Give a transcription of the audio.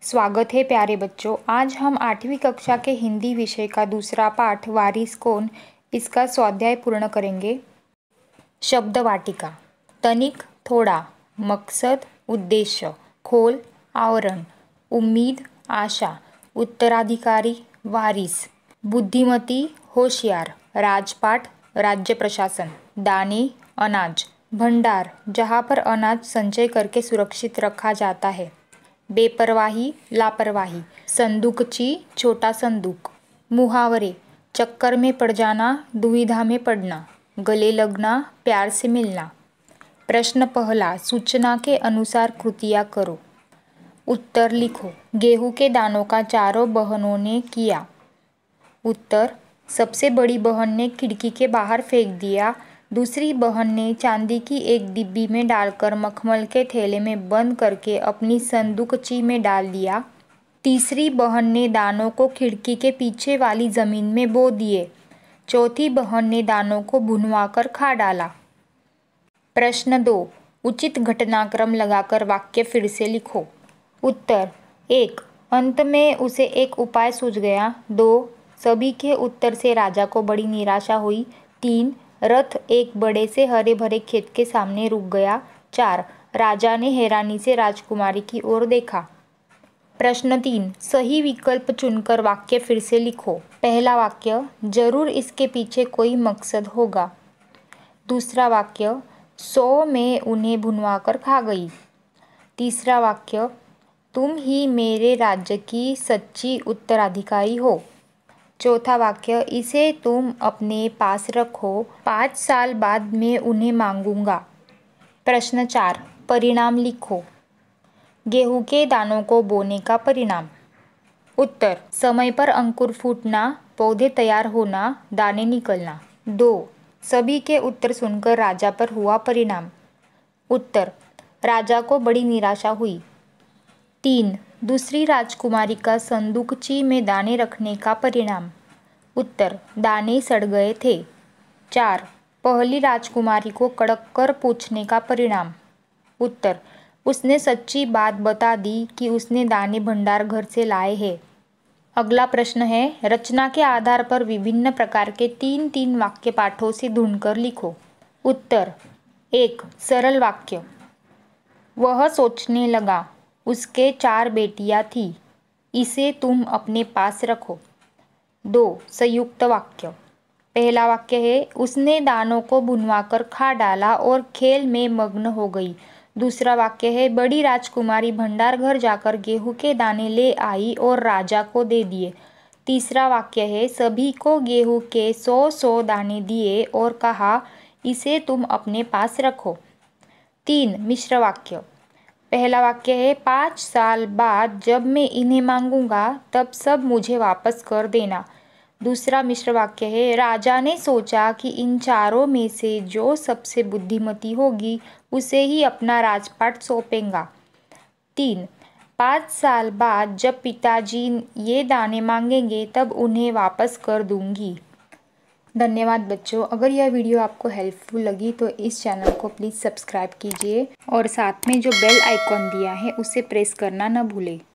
स्वागत है प्यारे बच्चों। आज हम 8वीं कक्षा के हिंदी विषय का दूसरा पाठ वारिस कौन, इसका स्वाध्याय पूर्ण करेंगे। शब्द वाटिका। तनिक, थोड़ा, मकसद, उद्देश्य, खोल, आवरण, उम्मीद, आशा, उत्तराधिकारी, वारिस, बुद्धिमती, होशियार, राजपाट, राज्य प्रशासन, दाने, अनाज, भंडार, जहाँ पर अनाज संचय करके सुरक्षित रखा जाता है, बेपरवाही, लापरवाही, संदूकची, छोटा संदूक, मुहावरे, चक्कर में पड़ जाना, दुविधा में पड़ना, गले लगना, प्यार से मिलना। प्रश्न पहला, सूचना के अनुसार कृतियाँ करो। उत्तर लिखो। गेहूं के दानों का चारों बहनों ने किया। उत्तर, सबसे बड़ी बहन ने खिड़की के बाहर फेंक दिया, दूसरी बहन ने चांदी की एक डिब्बी में डालकर मखमल के थैले में बंद करके अपनी संदूकची में डाल दिया, तीसरी बहन ने दानों को खिड़की के पीछे वाली जमीन में बो दिए, चौथी बहन ने दानों को भुनवाकर खा डाला। प्रश्न 2, उचित घटनाक्रम लगाकर वाक्य फिर से लिखो। उत्तर 1, अंत में उसे एक उपाय सूझ गया। 2, सभी के उत्तर से राजा को बड़ी निराशा हुई। 3, रथ एक बड़े से हरे भरे खेत के सामने रुक गया। 4, राजा ने हैरानी से राजकुमारी की ओर देखा। प्रश्न 3, सही विकल्प चुनकर वाक्य फिर से लिखो। पहला वाक्य, जरूर इसके पीछे कोई मकसद होगा। दूसरा वाक्य, 100 में उन्हें भुनवाकर खा गई। तीसरा वाक्य, तुम ही मेरे राज्य की सच्ची उत्तराधिकारी हो। चौथा वाक्य, इसे तुम अपने पास रखो, 5 साल बाद मैं उन्हें मांगूंगा। प्रश्न 4, परिणाम लिखो। गेहूं के दानों को बोने का परिणाम। उत्तर, समय पर अंकुर फूटना, पौधे तैयार होना, दाने निकलना। 2, सभी के उत्तर सुनकर राजा पर हुआ परिणाम। उत्तर, राजा को बड़ी निराशा हुई। 3, दूसरी राजकुमारी का संदूकची में दाने रखने का परिणाम। उत्तर, दाने सड़ गए थे। 4, पहली राजकुमारी को कड़क कर पूछने का परिणाम। उत्तर, उसने सच्ची बात बता दी कि उसने दाने भंडार घर से लाए हैं। अगला प्रश्न है, रचना के आधार पर विभिन्न प्रकार के 3-3 वाक्य पाठों से ढूंढकर लिखो। उत्तर 1, सरल वाक्य, वह सोचने लगा, उसके 4 बेटियां थी, इसे तुम अपने पास रखो। 2, संयुक्त वाक्य, पहला वाक्य है, उसने दानों को भुनवाकर खा डाला और खेल में मग्न हो गई। दूसरा वाक्य है, बड़ी राजकुमारी भंडार घर जाकर गेहूं के दाने ले आई और राजा को दे दिए। तीसरा वाक्य है, सभी को गेहूं के 100 दाने दिए और कहा, इसे तुम अपने पास रखो। 3, मिश्र वाक्य, पहला वाक्य है, 5 साल बाद जब मैं इन्हें मांगूंगा तब सब मुझे वापस कर देना। दूसरा मिश्र वाक्य है, राजा ने सोचा कि इन चारों में से जो सबसे बुद्धिमती होगी उसे ही अपना राजपाट सौंपेगा। 3, 5 साल बाद जब पिताजी ये दाने मांगेंगे तब उन्हें वापस कर दूंगी। धन्यवाद बच्चों। अगर यह वीडियो आपको हेल्पफुल लगी तो इस चैनल को प्लीज़ सब्सक्राइब कीजिए और साथ में जो बेल आइकॉन दिया है उसे प्रेस करना न भूलें।